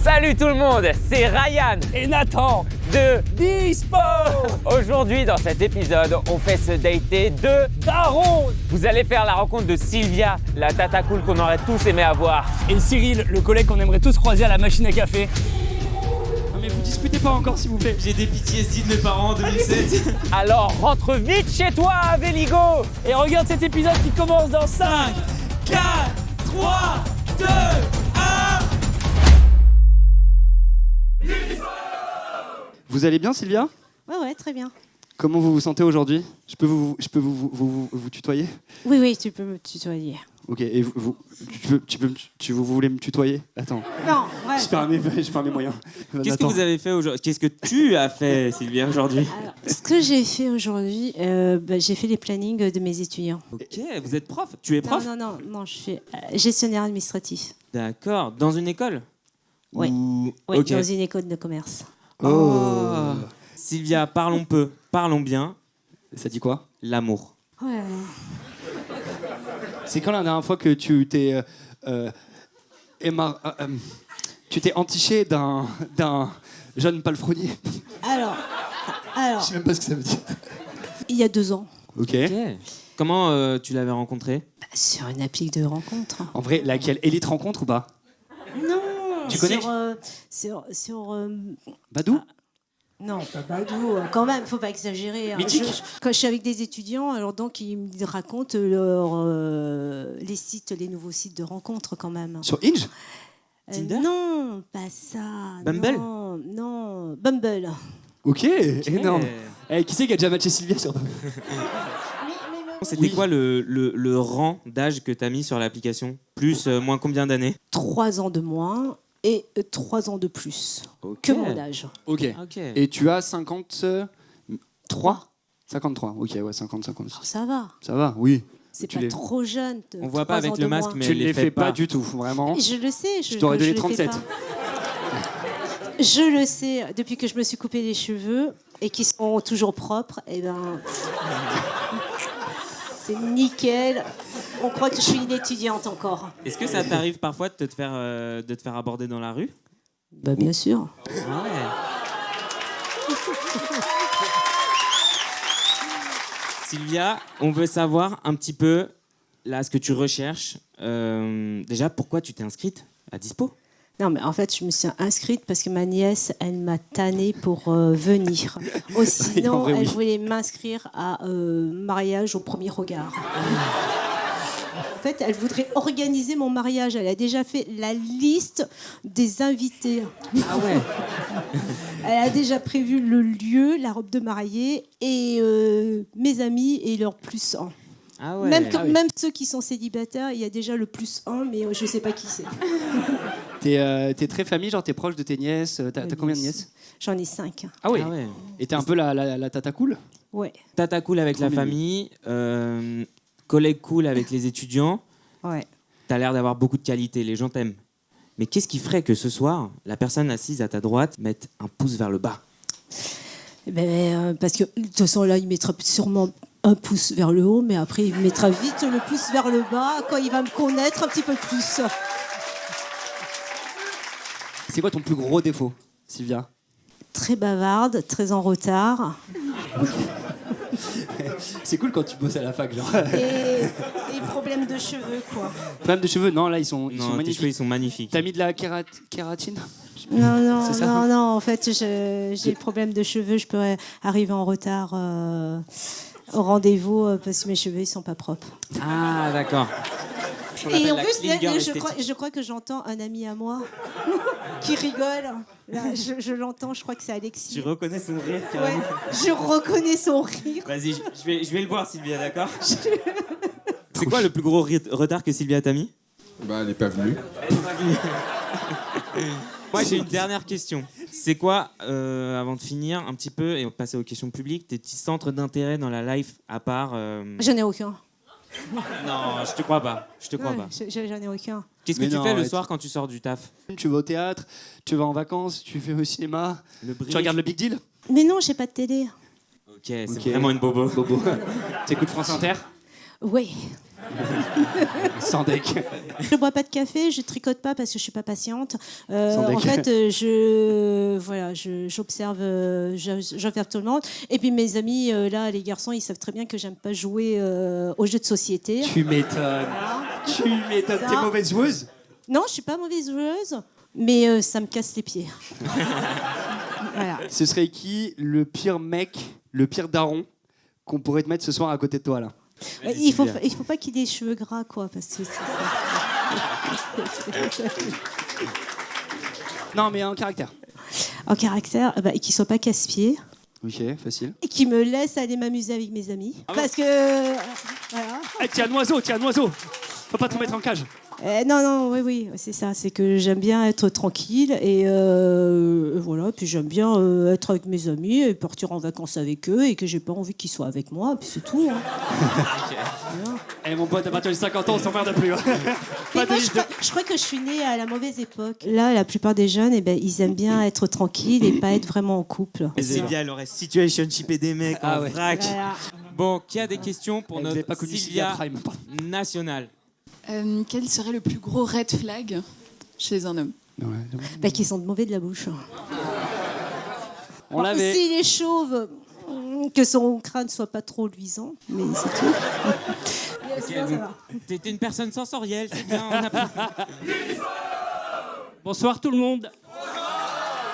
Salut tout le monde, c'est Ryan et Nathan de Dispo. Aujourd'hui, dans cet épisode, on fait se dater de Daron Vous allez faire la rencontre de Sylvia, la tata cool qu'on aurait tous aimé avoir. et Cyril, le collègue qu'on aimerait tous croiser à la machine à café. Non mais vous disputez pas encore s'il vous plaît. J'ai des PTSD de mes parents en 2007. Alors rentre vite chez toi, Véligo. Et regarde cet épisode qui commence dans 5, 4, 3, 2, 1. Vous allez bien, Sylvia? Ouais, très bien. Comment vous vous sentez aujourd'hui? Je peux vous tutoyer? Oui, tu peux me tutoyer. Ok, et vous voulez me tutoyer? Attends, Non, ouais. je perds mes moyens. Qu'est-ce que vous avez fait aujourd'hui? Qu'est-ce que tu as fait, Sylvia, aujourd'hui? Alors, ce que j'ai fait aujourd'hui, j'ai fait les plannings de mes étudiants. Ok, vous êtes prof? Tu es prof? Non, je suis gestionnaire administratif. D'accord. Dans une école? Oui. Ou... Oui, Ok. dans une école de commerce. Oh. Sylvia, parlons peu, parlons bien. Ça dit quoi? L'amour. Ouais. C'est quand la dernière fois que tu t'es tu t'es entiché d'un jeune palefrenier? Alors, Je sais même pas ce que ça veut dire. il y a 2 ans, Ok. Ok. Comment tu l'avais rencontré? sur une appli de rencontre. En vrai, laquelle? Élite rencontre ou pas? Non. Tu connais sur Badou? non, pas Badou, quand même, faut pas exagérer. Hein. Mythique. Quand je suis avec des étudiants, alors donc ils me racontent les nouveaux sites de rencontres quand même. Sur Hinge? Tinder? Non, pas ça. Bumble? Non, Bumble. Ok, énorme. Eh, qui c'est qui a déjà matché Sylvia sur Bumble? C'était Oui. quoi le rang d'âge que t'as mis sur l'application? Plus, moins combien d'années? 3 ans de moins et 3 ans de plus Ok. que mon âge. Ok. Ok. Et tu as 53? 53, ok, ouais, 50, 56. Alors ça va, Ça va, oui. c'est Tu pas les- trop jeune. On voit pas 3 avec ans le de masque, moins. mais Tu elle ne les fais pas du tout, vraiment. Je le sais. Je t'aurais que donné je les fais 37. pas. Je le sais, depuis que je me suis coupé les cheveux et qu'ils sont toujours propres, et ben c'est nickel. On croit que je suis une étudiante encore. Est-ce que ça t'arrive parfois de te faire aborder dans la rue? Bah bien sûr. Ouais. Sylvia, on veut savoir un petit peu là ce que tu recherches. Déjà, pourquoi tu t'es inscrite à Dispo? Non, mais en fait, je me suis inscrite parce que ma nièce, elle m'a tannée pour venir. En Sinon, vrai, oui. elle voulait m'inscrire à mariage au premier regard. En fait, elle voudrait organiser mon mariage. Elle a déjà fait la liste des invités. Ah ouais. Elle a déjà prévu le lieu, la robe de mariée et mes amis et leur plus 1. Ah ouais. Même ceux qui sont célibataires, il y a déjà le plus 1, mais je sais pas qui c'est. T'es très famille, genre t'es proche de tes nièces. T'as combien de nièces? J'en ai 5. Ah oui. Ah ouais. Et t'es un peu la tata cool? Ouais. Tata cool avec la Trop famille, collègue cool avec les étudiants. Ouais. T'as l'air d'avoir beaucoup de qualités, les gens t'aiment. Mais qu'est-ce qui ferait que ce soir, la personne assise à ta droite mette un pouce vers le bas? Eh ben, parce que de toute façon, là, il mettra sûrement un pouce vers le haut, mais après, il mettra vite le pouce vers le bas quand il va me connaître un petit peu plus. C'est quoi ton plus gros défaut, Sylvia? Très bavarde, très en retard. C'est cool quand tu bosses à la fac, genre. Et problème de cheveux, quoi. Problème de cheveux? Non, là, ils sont Non, tes cheveux, magnifiques. ils sont magnifiques. T'as mis de la kératine? Non, C'est ça? non, en fait, j'ai problème de cheveux. Je peux arriver en retard au rendez-vous parce que mes cheveux, ils sont pas propres. Ah, d'accord. Et en plus, là, je crois que j'entends un ami à moi qui rigole. Là, je l'entends, je crois que c'est Alexis. Tu reconnais son rire, Ouais, carrément. je reconnais son rire. Vas-y, je vais le voir, Sylvia, d'accord? C'est quoi le plus gros retard que Sylvia t'a mis? Bah, elle n'est pas venue. Moi, j'ai une dernière question. C'est quoi, avant de finir un petit peu et passer aux questions publiques, tes petits centres d'intérêt dans la life à part... J'en ai aucun. Non, je te crois pas. Ouais, j'en ai aucun. Qu'est-ce que Mais tu non, fais le arrête. soir quand tu sors du taf? Tu vas au théâtre, tu vas en vacances, tu fais au cinéma, Le bridge. tu regardes le Big Deal? Mais non, j'ai pas de télé. Ok, c'est Ok. vraiment une bobo. Bobo. T'écoutes France Inter? Oui. Sans deck. Je bois pas de café, je tricote pas parce que je suis pas patiente. Sans deck. En fait, j'observe, j'observe tout le monde. Et puis mes amis, là, les garçons, ils savent très bien que j'aime pas jouer aux jeux de société. Tu m'étonnes. Tu m'étonnes. Ça. T'es mauvaise joueuse? Non, je suis pas mauvaise joueuse, mais ça me casse les pieds. Voilà. Ce serait qui le pire mec, le pire daron qu'on pourrait te mettre ce soir à côté de toi là? Il faut pas qu'il ait les cheveux gras, quoi, parce que Non, mais en caractère. en caractère, et qu'il soit pas casse-pied. Ok, facile. Et qui me laisse aller m'amuser avec mes amis. Parce que... voilà. Eh, tiens un oiseau. Faut pas te mettre en cage. Non, oui, c'est ça. C'est que j'aime bien être tranquille et voilà. Puis j'aime bien être avec mes amis et partir en vacances avec eux et que j'ai pas envie qu'ils soient avec moi. Puis c'est tout. Hein. Eh mon pote, à partir de 50 ans, on s'emmerde plus. Hein. Mais Pas moi, de- je crois que je suis née à la mauvaise époque. Là, la plupart des jeunes, ils aiment bien être tranquilles et pas être vraiment en couple. Sylvia, elle aurait situationshipé des mecs en ouais. vrac. Voilà. Bon, qui a des questions pour Vous n'avez notre pas connu Sylvia Sylvia Prime. nationale? Quel serait le plus gros red flag chez un homme? Qu'ils sont de mauvais de la bouche. On l'avait. S'il est chauve, que son crâne soit pas trop luisant, mais c'est tout. Sinon, ça va. T'étais une personne sensorielle, c'est bien. On a pris. Bonsoir tout le monde.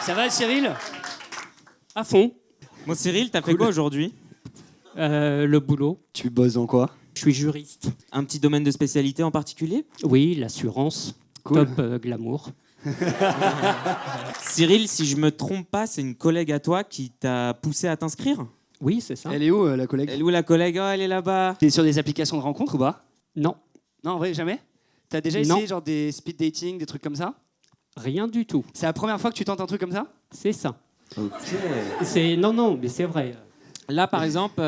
Ça va Cyril? À fond. Bon, Cyril, t'as fait quoi aujourd'hui? Le boulot. Tu bosses dans quoi? Je suis juriste. Un petit domaine de spécialité en particulier? Oui, l'assurance. Cool. Top glamour. Cyril, si je me trompe pas, c'est une collègue à toi qui t'a poussé à t'inscrire? Oui, c'est ça. Elle est où la collègue? Elle est où la collègue? Oh, elle est là-bas. T'es sur des applications de rencontres ou pas? Non, Non, en vrai, jamais? T'as déjà Non. essayé genre des speed dating, des trucs comme ça? rien du tout. C'est la première fois que tu tentes un truc comme ça? C'est ça. C'est non, mais c'est vrai. Là, par exemple,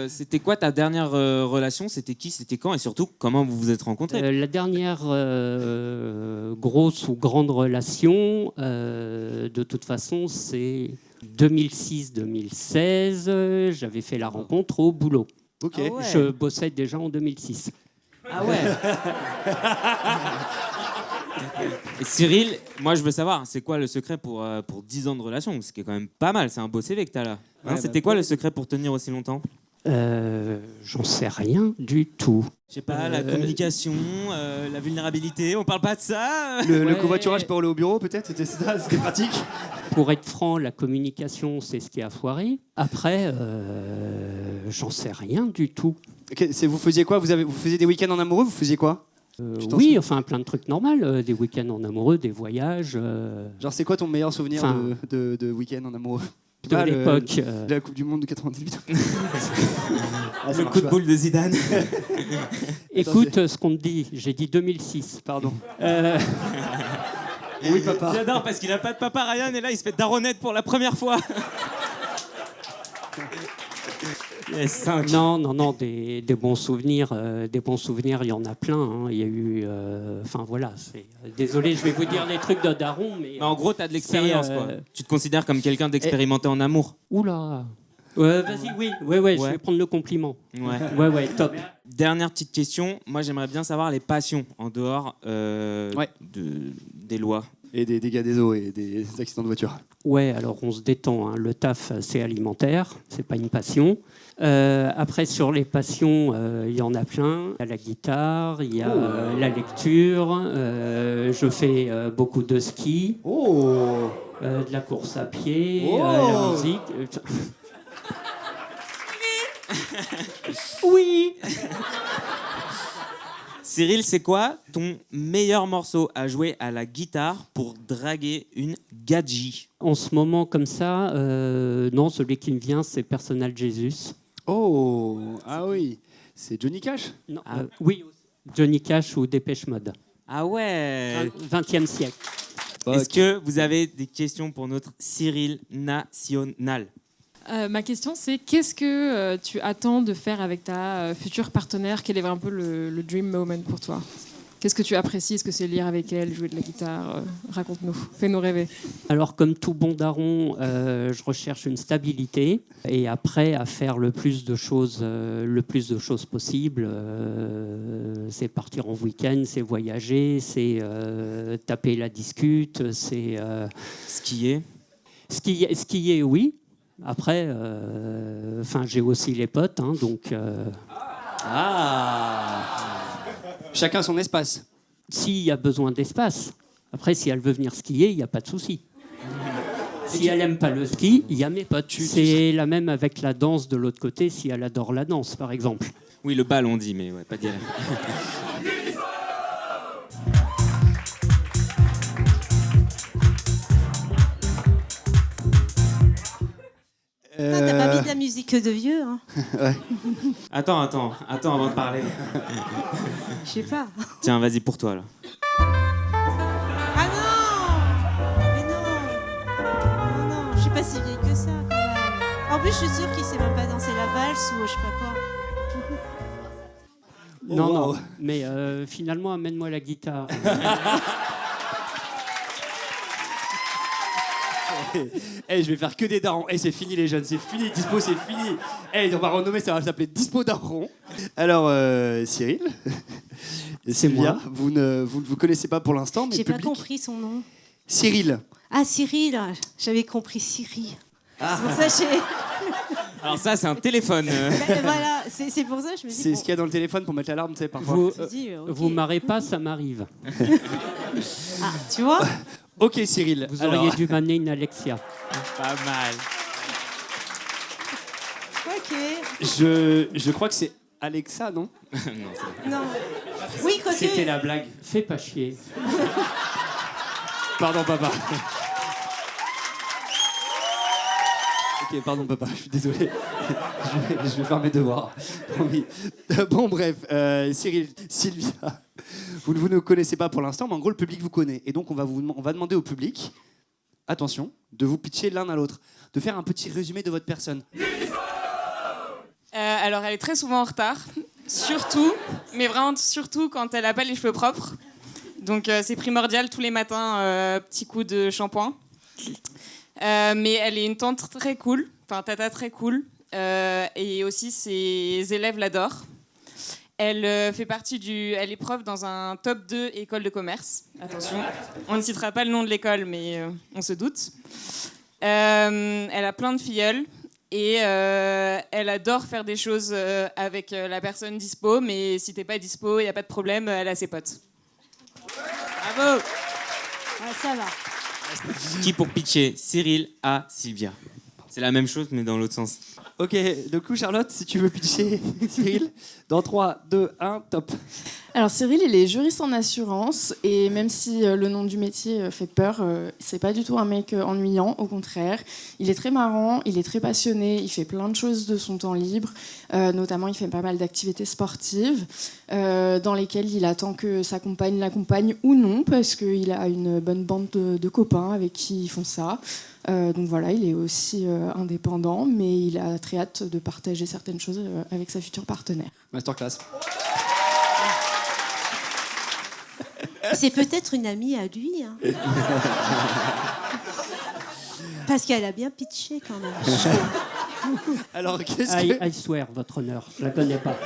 c'était quoi ta dernière relation? C'était qui? C'était quand? Et surtout, comment vous vous êtes rencontrés? La dernière grosse ou grande relation, de toute façon, c'est 2006-2016. J'avais fait la rencontre au boulot. Ok. Ah ouais. Je bossais déjà en 2006. Ah ouais. Et Cyril, moi je veux savoir, c'est quoi le secret pour 10 ans de relation? Ce qui est quand même pas mal, c'est un beau CV que t'as là. Hein, Ouais, c'était quoi le secret pour tenir aussi longtemps? J'en sais rien du tout. Je sais pas, la communication, la vulnérabilité, on parle pas de ça? Le Ouais. covoiturage pour aller au bureau, peut-être? C'était ça? C'était pratique? Pour être franc, la communication, c'est ce qui a foiré. Après, j'en sais rien du tout. Ok, vous faisiez quoi? Vous faisiez des week-ends en amoureux? Vous faisiez quoi? Tu t'en Oui, souviens? enfin plein de trucs normaux, des week-ends en amoureux, des voyages Genre, c'est quoi ton meilleur souvenir Enfin, de week-end en amoureux? Je sais de pas, l'époque. de la Coupe du Monde de 98. Ah, ça Le marche coup de pas. boule de Zidane. Écoute ce qu'on te dit, j'ai dit 2006. Pardon. Euh, Oui, papa. J'adore parce qu'il a pas de papa Ryan et là il se fait daronnette pour la première fois. Yes, 5. non, des bons souvenirs. Des bons souvenirs, il y en a plein. Hein. Il y a eu. Enfin voilà, désolé, je vais vous dire les trucs de daron, mais. Mais en gros, t'as de l'expérience C'est, quoi. Tu te considères comme quelqu'un d'expérimenté en amour? Oula. Vas-y, oui, je Ouais. vais prendre le compliment. Ouais. Ouais, top. Dernière petite question, moi j'aimerais bien savoir les passions en dehors des lois. Et des dégâts des eaux et des accidents de voiture. Ouais, alors on se détend. Hein. Le taf, c'est alimentaire, c'est pas une passion. Après, sur les passions, il y en a plein. Il y a la guitare, il y a la lecture. Je fais beaucoup de ski, de la course à pied, la musique. Oui. Cyril, c'est quoi ton meilleur morceau à jouer à la guitare pour draguer une gadji? En ce moment, comme ça, non, celui qui me vient, c'est Personal Jesus. Oh, ah oui. C'est Johnny Cash? Non, oui, Johnny Cash ou Dépêche Mode. Ah ouais. 20e siècle. Est-ce que vous avez des questions pour notre Cyril national? Ma question, c'est qu'est-ce que tu attends de faire avec ta future partenaire? Quel est un peu le dream moment pour toi? Qu'est-ce que tu apprécies? Est-ce que c'est lire avec elle, jouer de la guitare? Raconte-nous, fais-nous rêver. Alors, comme tout bon daron, je recherche une stabilité et après à faire le plus de choses possible. C'est partir en week-end, c'est voyager, c'est taper la discute, c'est Skier. skier, oui. Après, j'ai aussi les potes, hein, donc Chacun son espace. s'il y a besoin d'espace. Après, si elle veut venir skier, il n'y a pas de souci. Si elle n'aime pas le ski, il y a mes potes. C'est la même avec la danse de l'autre côté, si elle adore la danse, par exemple. Oui, le bal, on dit, mais ouais, pas dire. T'as pas mis de la musique de vieux, hein? Attends avant de parler. Je sais pas. Tiens, vas-y pour toi là. Ah non! Mais non! Non, je suis pas si vieille que ça, quand même. En plus, je suis sûre qu'il sait même pas danser la valse ou je sais pas quoi. Non, mais finalement, amène-moi la guitare. Je vais faire que des darons. C'est fini les jeunes, c'est fini. Dispo, c'est fini. On va renommer, ça va s'appeler Dispo Daron. Alors, Cyril, Sylvia, moi. vous ne vous connaissez pas pour l'instant, mais J'ai le pas public... compris son nom. Cyril. Ah, Cyril, j'avais compris Siri. C'est pour ça que j'ai. Alors ça, c'est un téléphone. Voilà, c'est pour ça que je me dis. C'est ce qu'il y a dans le téléphone pour mettre l'alarme, tu sais, parfois. Vous marrez pas, ça m'arrive. Ah, tu vois? Ok, Cyril. Vous auriez dû m'amener une Alexia. Pas mal. Ok. Je crois que c'est Alexa, non? Non. Oui, quand C'était la blague. Fais pas chier. Pardon, papa. Ok, pardon, papa, je suis désolé. Je vais faire mes devoirs. Promis. Bon, bref, Cyril, Sylvia, vous ne nous connaissez pas pour l'instant, mais en gros, le public vous connaît. Et donc, on va demander au public, attention, de vous pitcher l'un à l'autre, de faire un petit résumé de votre personne. Alors, elle est très souvent en retard, surtout, mais vraiment surtout quand elle n'a pas les cheveux propres. Donc, c'est primordial tous les matins, petit coup de shampoing. Mais elle est une tante très cool, enfin tata très cool, et aussi ses élèves l'adorent. Elle fait elle est prof dans un top 2 école de commerce. Attention, on ne citera pas le nom de l'école, mais on se doute. Elle a plein de filleuls et elle adore faire des choses avec la personne dispo, mais si t'es pas dispo, il n'y a pas de problème, elle a ses potes. Bravo. Ouais, ça va. Qui pour pitcher? Cyril à Sylvia. C'est la même chose, mais dans l'autre sens. Ok, du coup, Charlotte, si tu veux pitcher Cyril, dans 3, 2, 1, top. Alors Cyril, il est juriste en assurance et même si le nom du métier fait peur, c'est pas du tout un mec ennuyant, au contraire. Il est très marrant, il est très passionné, il fait plein de choses de son temps libre, notamment il fait pas mal d'activités sportives dans lesquelles il attend que sa compagne l'accompagne ou non parce qu'il a une bonne bande de copains avec qui ils font ça. Donc voilà, il est aussi indépendant, mais il a très hâte de partager certaines choses avec sa future partenaire. Masterclass. C'est peut-être une amie à lui. Hein. Parce qu'elle a bien pitché quand même. Alors, qu'est-ce que... I swear, votre honneur, je la connais pas.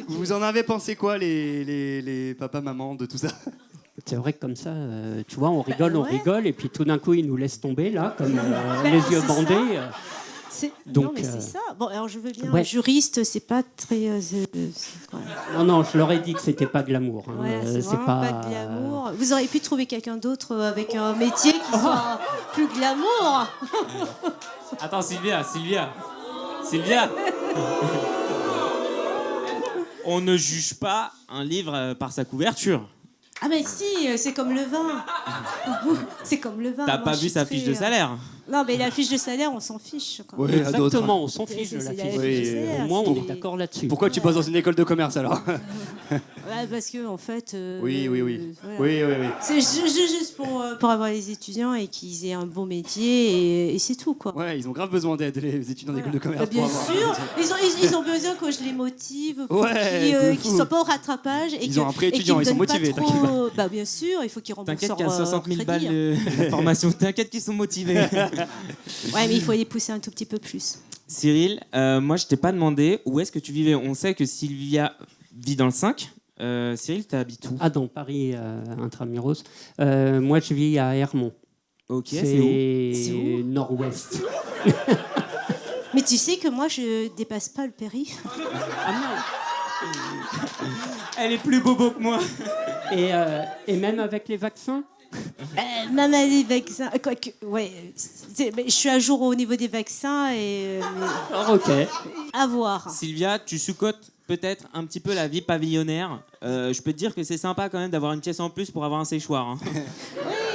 Vous en avez pensé quoi, les papas, mamans, de tout ça? C'est vrai que comme ça, tu vois, on rigole, et puis tout d'un coup, ils nous laissent tomber, là, comme les yeux bandés. Donc, non, mais c'est ça. Bon, alors je veux bien. Ouais. Juriste, c'est pas très. Non, je leur ai dit que c'était pas glamour. Hein. Ouais, c'est vraiment pas glamour. Vous auriez pu trouver quelqu'un d'autre avec un métier qui soit plus glamour. Attends, Sylvia. On ne juge pas un livre par sa couverture. Ah mais si, c'est comme le vin. C'est comme le vin. T'as Moi, pas je vu suis sa très, fiche de salaire? Non, mais la fiche de salaire, on s'en fiche. Quoi. Oui, à d'autres. Exactement, on s'en fiche de C'est la la fiche. fiche de Oui, salaire, Au moins, c'est- on est d'accord là-dessus. Pourquoi tu bosses dans une école de commerce alors? Ouais, parce que en fait. Oui. Voilà. Oui. C'est juste pour avoir les étudiants et qu'ils aient un bon métier et c'est tout quoi. Ouais, ils ont grave besoin d'aide, les étudiants d'école de commerce. Bien pour avoir- sûr, ils ont besoin que je les motive, pour Ouais, de qu'ils fou. soient pas au rattrapage. Et Ils ont un prêt et qu'ils étudiant, me ils sont donnent pas motivés, trop- t'inquiète pas. Bah bien sûr, il faut qu'ils remboursent T'inquiète leur qu'il y a 60 000 balles crédit. de formation. T'inquiète qu'ils sont motivés. Ouais, mais il faut les pousser un tout petit peu plus. Cyril, moi je t'ai pas demandé où est-ce que tu vivais. On sait que Sylvia vit dans le 5. Cyril, t'habites où? Ah, dans Paris, intramuros. Moi, je vis à Hermont. Ok, c'est où? C'est où nord-ouest. Mais tu sais que moi je dépasse pas le périph'. Ah non. Elle est plus bobo que moi. Et même avec les vaccins. Même les vaccins, quoique, ouais, mais je suis à jour au niveau des vaccins et Alors, ok. à voir. Sylvia, tu sous-cotes peut-être un petit peu la vie pavillonnaire. Je peux te dire que c'est sympa quand même d'avoir une pièce en plus pour avoir un séchoir. Hein. Oui,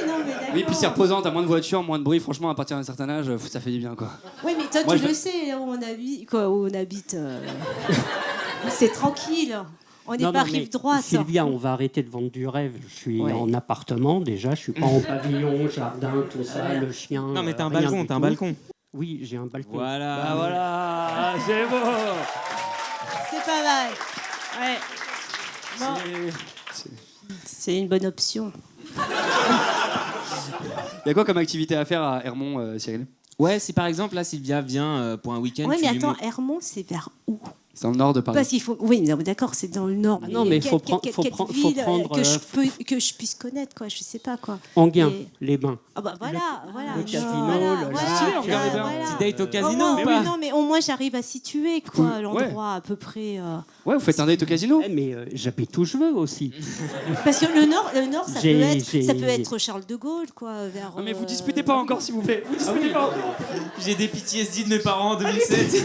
non, mais d'accord. Oui, puis c'est reposant, t'as moins de voitures, moins de bruit. Franchement, à partir d'un certain âge, ça fait du bien quoi. Oui, mais toi, Moi, tu je- le sais, là où on habite, c'est tranquille. On n'est Non, pas non, mais rive droite. Sylvia, on va arrêter de vendre du rêve. Je suis Ouais. en appartement déjà, je suis pas en pavillon, jardin, tout ça, le chien. Non mais t'as un rien balcon, du t'as un tout. balcon. Oui, j'ai un balcon. Voilà. Bah voilà, c'est beau. C'est pas mal. Ouais. Bon, c'est une bonne option. Il y a quoi comme activité à faire à Hermont, Cyril? Ouais, si par exemple là Sylvia vient pour un week-end. Oui, tu mais lui attends, montres- Hermont, c'est vers où? C'est dans le nord de Paris. Parce qu'il faut. Oui, non, mais d'accord, c'est dans le nord. Ah non, mais quelle- faut quelle- prendre- faut quelle prendre- ville, faut prendre, que je puisse connaître, quoi. Je sais pas, quoi. Enghien, Et- les bains. Ah bah voilà, voilà. le casino, voilà, le- voilà, C'est stylé, Enghien, les Bains. voilà. Petit date au Au casino moins, ou pas? non, mais au moins j'arrive à situer quoi, Cool. l'endroit à peu près. Ouais, vous faites un date au casino? Eh, mais j'habite où je veux aussi. Parce que le nord, J'ai- ça peut être Charles de Gaulle, quoi, vers. Non mais vous disputez pas encore, s'il vous plaît. Vous disputez pas. J'ai des PTSD de mes parents en 2007.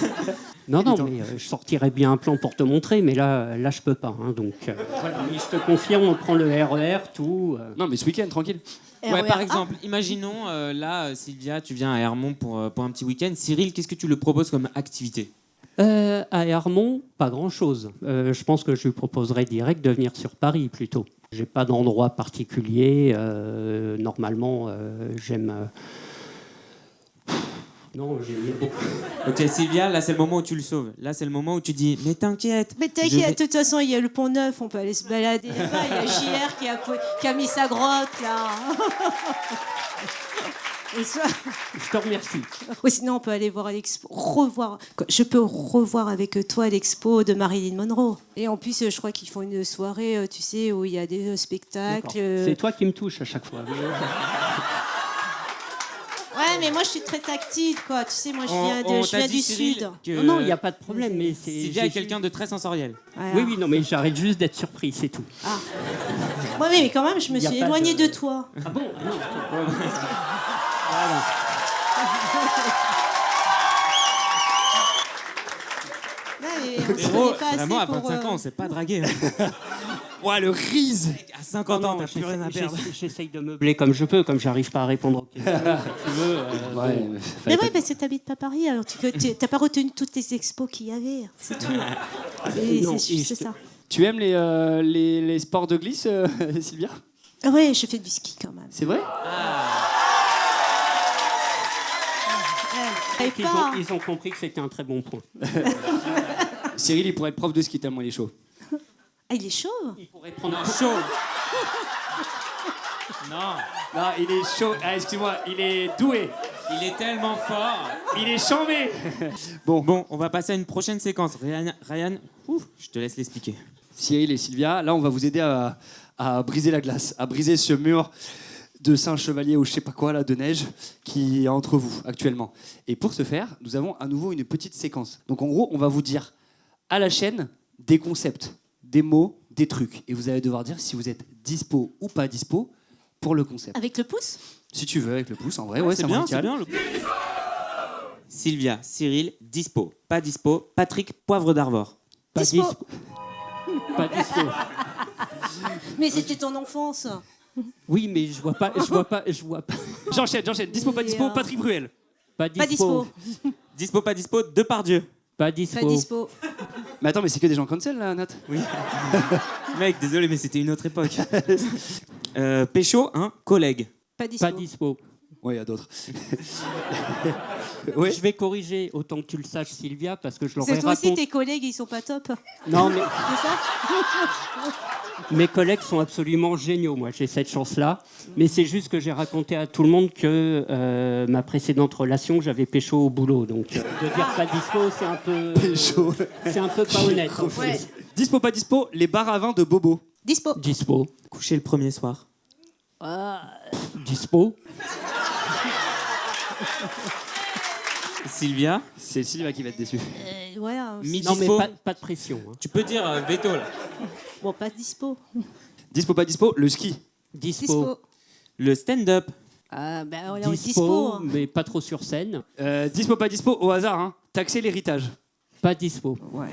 Non, non, mais je sortirais bien un plan pour te montrer, mais là je peux pas. Hein, donc, voilà. Mais je te confirme, on prend le RER, tout. Non mais ce week-end, tranquille. Ouais, RER par A. exemple, imaginons là, Sylvia, tu viens à Hermont pour un petit week-end. Cyril, qu'est-ce que tu le proposes comme activité? À Hermont, pas grand-chose. Je pense que je lui proposerais direct de venir sur Paris plutôt. J'ai pas d'endroit particulier. Normalement, j'aime. Non, j'ai beaucoup. Ok, Sylvia, là c'est le moment où tu le sauves. Là c'est le moment où tu dis, mais t'inquiète. Mais Je t'inquiète, vais- de toute façon, il y a le Pont Neuf, on peut aller se balader là-bas. Il y a JR qui a mis sa grotte là. Et ça- Je te remercie. Ou sinon, on peut aller voir l'expo, je peux revoir avec toi l'expo de Marilyn Monroe. Et en plus, je crois qu'ils font une soirée, tu sais, où il y a des spectacles. C'est toi qui me touches à chaque fois. Ouais, mais moi, je suis très tactile, quoi. Tu sais, moi, je On t'a viens dit, du Cyril, sud. que Non, non, il n'y a pas de problème. Mais c'est. Sylvia est quelqu'un de très sensoriel. Voilà. Oui, oui, non, mais j'arrête juste d'être surpris, c'est tout. Ouais, mais quand même, je me Y a suis pas éloignée de- de toi. Ah bon Ah non. Ouais, mais on se Héros, connaît pas assez vraiment, à pour, 25 ans, on s'est pas dragué. hein. Ouais, le rise. À 50 ans, Non, t'as plus rien à perdre. j'essaye de meubler comme je peux, comme j'arrive pas à répondre aux questions. si tu veux, Ouais, bon. Mais oui, parce que t'habites pas Paris, alors t'as pas retenu toutes les expos qu'il y avait. C'est tout. Non, C'est ça. Tu aimes les sports de glisse, Sylvia? Ah ouais, je fais du ski quand même. C'est vrai? Ouais, Ils ont compris que c'était un très bon point. Cyril, il pourrait être prof de ski tellement il est chaud. Ah, il est chauve. Il pourrait prendre Chaud. Non, Non, il est chaud. Ah, excuse-moi, il est doué. il est tellement fort. Il est chambé. Bon, on va passer à une prochaine séquence. Ryan, je te laisse l'expliquer. Cyril et Sylvia, là, on va vous aider à briser la glace, à briser ce mur de Saint-Chevalier ou je sais pas quoi là de neige qui est entre vous actuellement. Et pour ce faire, nous avons à nouveau une petite séquence. Donc en gros, on va vous dire à la chaîne des concepts, des mots, des trucs. Et vous allez devoir dire si vous êtes dispo ou pas dispo pour le concept. Avec le pouce. Si tu veux, avec le pouce, en vrai, ouais, c'est ça bien, m'inquiète. c'est bien. Sylvia, Cyril, dispo, pas dispo. Patrick, poivre d'Arvor. Pas Dispo. dispo. Pas dispo. Mais c'était ton enfance. Oui, mais je vois pas. J'enchaîne. Dispo, pas dispo, Et, Patrick Bruel. Pas Pas dispo. dispo. Dispo, pas dispo, Depardieu. Pas dispo. Pas dispo. Mais attends, mais c'est que des gens cancel là, Nat. Mec, désolé, mais c'était une autre époque. Pécho, hein, collègue. Pas dispo. Pas dispo. Ouais, il y a d'autres. Oui. Je vais corriger autant que tu le saches, Sylvia, parce que je leur ai C'est toi aussi, raconté. tes collègues, ils sont pas top. Non, mais C'est ça mes collègues sont absolument géniaux. Moi, j'ai cette chance-là. Mais c'est juste que j'ai raconté à tout le monde que ma précédente relation, j'avais pécho au boulot. Donc, de dire pas dispo, c'est un peu. Pécho. C'est un peu pas honnête. En fait. Ouais. Dispo, pas dispo, les bars à vin de Bobo. Dispo. Dispo. Coucher le premier soir. Dispo. Sylvia, C'est Sylvia qui va être déçue. Voilà. Non, mais mi-dispo. pas de pression. Hein. Tu peux dire veto là. Bon, pas dispo. Dispo, pas dispo, le ski. Dispo. Dispo. Le stand-up. Ah, bah, on est Dispo, dispo. Hein. mais pas trop sur scène. Dispo, pas dispo, au hasard, hein. Taxer l'héritage. Pas dispo. Ouais.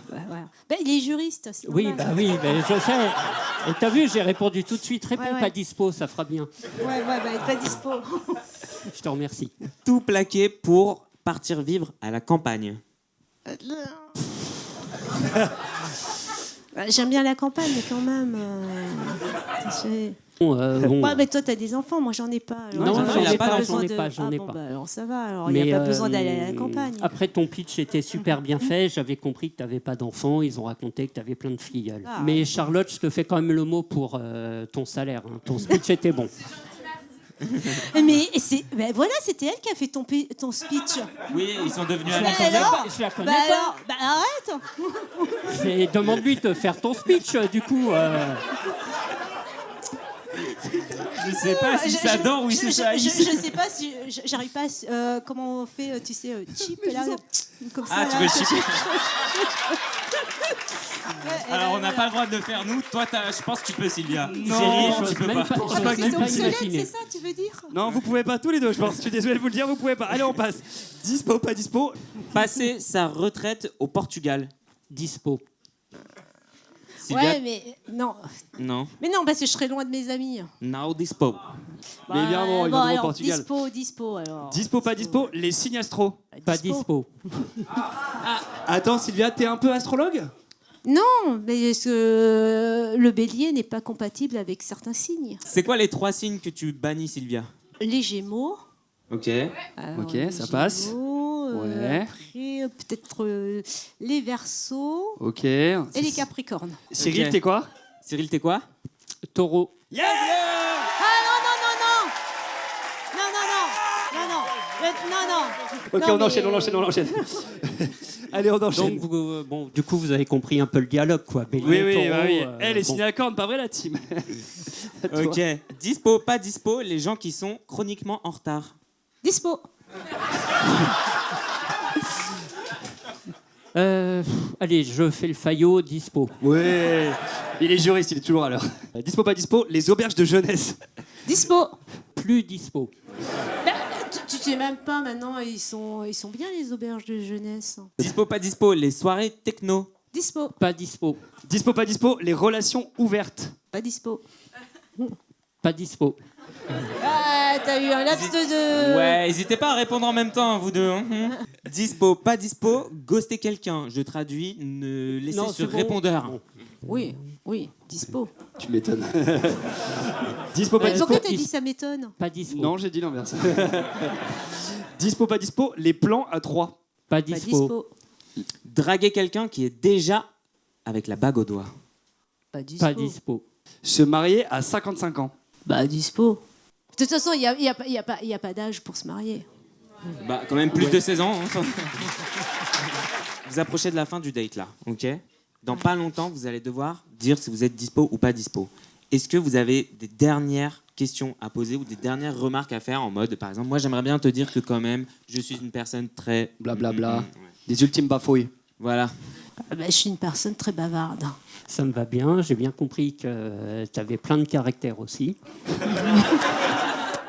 Voilà. Ben, il est juriste. C'est Oui, normal. bah oui, mais je sais. Et t'as vu, j'ai répondu tout de suite. Réponds Ouais, ouais. pas dispo, ça fera bien. Ouais, bah, pas dispo. Je te remercie. Tout plaqué pour partir vivre à la campagne. Bah, j'aime bien la campagne, mais quand même. Bon, Ouais, mais toi, t'as des enfants, moi, j'en ai pas. Alors, Non, j'en ai j'en ai pas, j'en ai pas, j'en ai bon, pas. bah, alors ça va, alors il n'y a pas besoin d'aller à la campagne. Après, ton pitch était super bien fait. J'avais compris que tu n'avais pas d'enfants. Ils ont raconté que tu avais plein de filleuls. Ah. Mais Charlotte, je te fais quand même le mot pour ton salaire. Hein. Ton speech était bon. Mais ben voilà, c'était elle qui a fait ton speech. Oui, ils sont devenus Bah amis. alors Je la connais Bah pas. alors Bah arrête. Et demande-lui de faire ton speech, du coup. Je sais pas si ça dort ou si ça je haïsse. sais pas si j'arrive pas à, comment on fait, tu sais, chip là, comme ça. Ah, tu là. veux chipper. Ouais, Alors, on n'a voilà. pas le droit de le faire, nous. Toi, je pense que tu peux, Sylvia. Non, Cyril, j'ose tu peux même pas. pas. Ah, j'ose parce même que pas c'est obsolète, imaginer. c'est ça, tu veux dire? Non, vous pouvez pas tous les deux, je pense. Je suis désolé de vous le dire, vous pouvez pas. Allez, on passe. Dispo, pas dispo. Passer sa retraite au Portugal. Dispo. Sylvia, Ouais, mais non. non. Mais non, parce que je serais loin de mes amis. Now dispo. Mais bien, bon, ils vont au alors, Portugal. Dispo, alors. Dispo, pas dispo, les signes astro. Pas dispo. Attends, Sylvia, t'es un peu astrologue? Non, mais le bélier n'est pas compatible avec certains signes. C'est quoi les 3 signes que tu bannis, Sylvia? Les gémeaux. Ok. Alors, Ok, les ça passe. Gémeaux, Ouais. Après, peut-être les versos Ok. et les capricornes. Cyril, Ok. t'es quoi? Cyril, t'es quoi? Taureau. Yeah! Ok, Non, on enchaîne, mais- on enchaîne. Allez, on enchaîne. Donc, bon, du coup, vous avez compris un peu le dialogue, quoi. Bélier, Oui, oui, taureau, bah oui. bon. Elle est signée à corne, pas vrai la team? À toi. Ok. Dispo, pas dispo, les gens qui sont chroniquement en retard. Dispo. Allez, je fais le faillot, dispo. Ouais. Il est juriste, il est toujours à l'heure. Dispo, pas dispo, les auberges de jeunesse. Dispo. Plus dispo. Bah, tu sais même pas maintenant, ils sont bien les auberges de jeunesse. Dispo, pas dispo, les soirées techno. Dispo. Pas dispo. Dispo, pas dispo, les relations ouvertes. Pas dispo. Pas dispo. Ah, t'as eu un laps de. Ouais, n'hésitez pas à répondre en même temps, vous deux. hein. Dispo, pas dispo, ghoster quelqu'un. Je traduis, ne laisser Non, sur c'est bon. répondeur. Bon. Oui, dispo. Tu m'étonnes. Dispo, pas Mais dispo. pourquoi t'as dit ça m'étonne? Pas dispo. Non, j'ai dit l'inverse. Dispo, pas dispo, les plans à 3. Pas Pas dispo. dispo. Draguer quelqu'un qui est déjà avec la bague au doigt. Pas dispo. Pas dispo. Se marier à 55 ans. Bah dispo. De toute façon, il n'y a pas d'âge pour se marier. Bah, quand même plus de 16 ans. hein. Vous approchez de la fin du date là, ok? Dans pas longtemps, vous allez devoir dire si vous êtes dispo ou pas dispo. Est-ce que vous avez des dernières questions à poser ou des dernières remarques à faire en mode, par exemple, moi j'aimerais bien te dire que quand même, je suis une personne très... Blablabla. Ouais. Des ultimes bafouilles. Voilà. Ah bah, je suis une personne très bavarde. Ça me va bien. J'ai bien compris que tu avais plein de caractères aussi.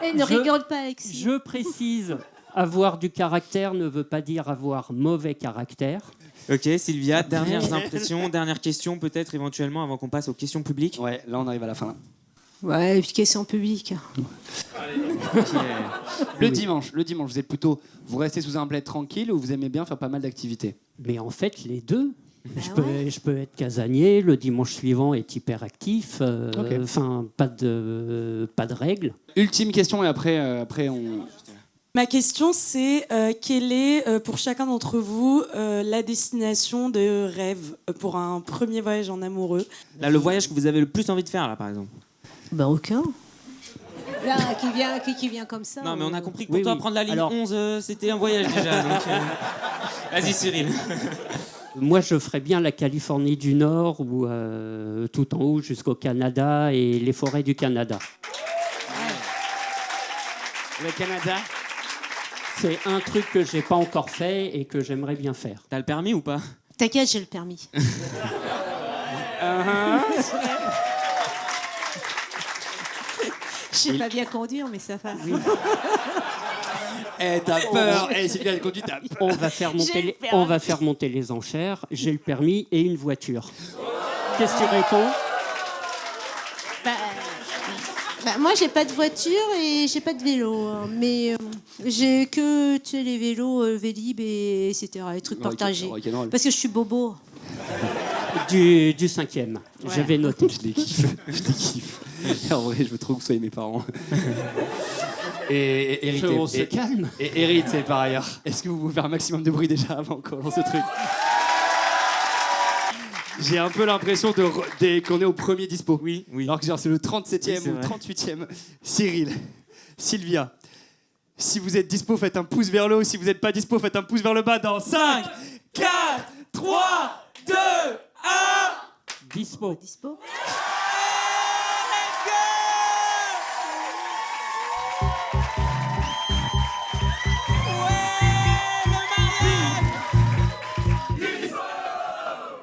Et ne rigole pas, Alexis. Je précise, avoir du caractère ne veut pas dire avoir mauvais caractère. Ok, Sylvia, dernières impressions, dernières questions peut-être éventuellement avant qu'on passe aux questions publiques. Ouais, là on arrive à la fin. Ouais, et puis question publique. Le dimanche, vous êtes plutôt, vous restez sous un bled tranquille ou vous aimez bien faire pas mal d'activités? Mais en fait, les deux. Bah Je peux être casanier, le dimanche suivant être hyperactif, Ok. enfin pas de règles. Ultime question et après on... Ma question, c'est quelle est pour chacun d'entre vous la destination de rêve pour un premier voyage en amoureux? Là, le voyage que vous avez le plus envie de faire, là, par exemple. Bah aucun. Là, qui vient comme ça. Non, mais on a compris que pour Oui, toi, oui. prendre la ligne Alors- 11, c'était un voyage déjà. donc, Vas-y, Cyril. Moi, je ferais bien la Californie du Nord ou tout en haut jusqu'au Canada et les forêts du Canada. Le Canada. C'est un truc que j'ai pas encore fait et que j'aimerais bien faire. T'as le permis ou pas? T'inquiète, j'ai le permis. Je sais pas bien conduire, mais ça va. Eh, t'as peur. Eh, Sylvia, elle conduit, t'as peur. On va faire monter les enchères. J'ai le permis et une voiture. Qu'est-ce que tu réponds? Bah, moi, j'ai pas de voiture et j'ai pas de vélo. Hein, mais j'ai que les vélos Vélib et etc. Les trucs partagés. Rock'n'roll. Parce que je suis bobo. Du 5e. J'avais noté. Je les kiffe. Je les kiffe. En vrai, je veux trop que vous soyez mes parents. Et Eric, On se calme. et Eric, c'est par ailleurs. Est-ce que vous pouvez faire un maximum de bruit déjà avant qu'on lance ce truc? J'ai un peu l'impression qu'on est au premier dispo. Oui, oui. Alors que genre, c'est le 37e Oui, c'est ou vrai. 38e. Cyril, Sylvia, si vous êtes dispo, faites un pouce vers le haut. Si vous n'êtes pas dispo, faites un pouce vers le bas dans 5, 4, 3, 2, 1. Dispo. Dispo.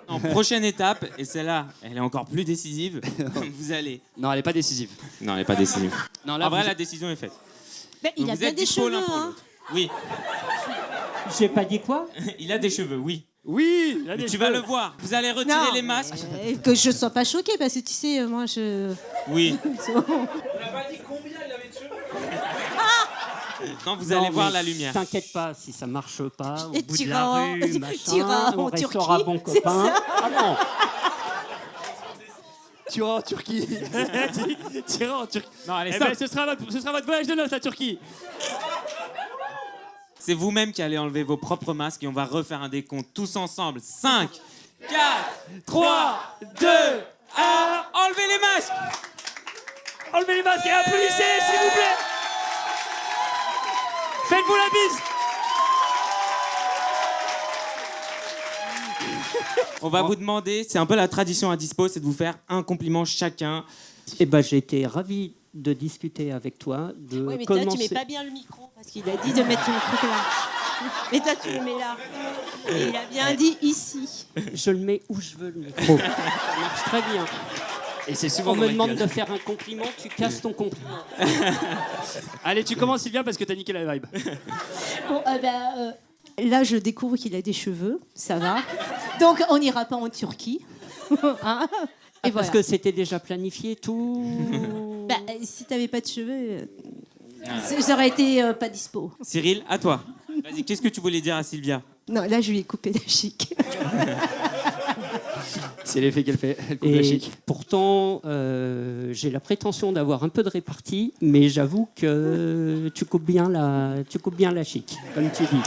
En prochaine étape, et celle-là, elle est encore plus décisive, vous allez... Non, elle n'est pas décisive. Non, elle n'est pas décisive. Non, En vrai, vous- la décision est faite. Mais il Donc a vous bien êtes des dispo cheveux. l'un pour Hein. l'autre. Oui, J'ai pas dit quoi? il a des cheveux, oui. Oui, là, Mais des tu vas cheveux. le voir. Vous allez retirer Non, les masques. Que je sois pas choquée parce que tu sais, moi je. Oui. C'est bon. Non, vous Non, allez voir mais la lumière. T'inquiète pas, si ça marche pas, au Et bout de t'iras la en- rue, machin, t'iras on en restera Turquie, bons c'est copains. Ah non, Tu iras en Turquie. Tu iras en Turquie. Non, allez, Eh stop. ben, ce sera votre voyage de noces, la Turquie. C'est vous-même qui allez enlever vos propres masques et on va refaire un décompte tous ensemble. 5, 4, 3, 2, 1. Enlevez les masques. Enlevez les masques et applaudissez, s'il vous plaît. Faites-vous la bise. On va vous demander, c'est un peu la tradition à Dispo, c'est de vous faire un compliment chacun. Eh ben, j'ai été ravi de discuter avec toi, de Oui, mais toi, tu commencer. mets pas bien le micro parce qu'il a dit de mettre le truc là. Mais toi, tu le mets là. Et il a bien dit ici. Je le mets où je veux, le micro. Ça marche très bien. Et c'est souvent On dans me ma demande gueule. de faire un compliment, tu casses ton compliment. Allez, tu commences, Sylvia, parce que t'as niqué la vibe. Bon, là, je découvre qu'il a des cheveux. Ça va. Donc, on n'ira pas en Turquie. Hein. Et Parce voilà. que c'était déjà planifié tout. Bah, si t'avais pas de cheveux, j'aurais été pas dispo. Cyril, à toi. Vas-y, qu'est-ce que tu voulais dire à Sylvia? Non, là, je lui ai coupé la chic. C'est l'effet qu'elle fait. Elle coupe la Et chic. pourtant, j'ai la prétention d'avoir un peu de répartie, mais j'avoue que tu coupes bien la chic, comme tu dis.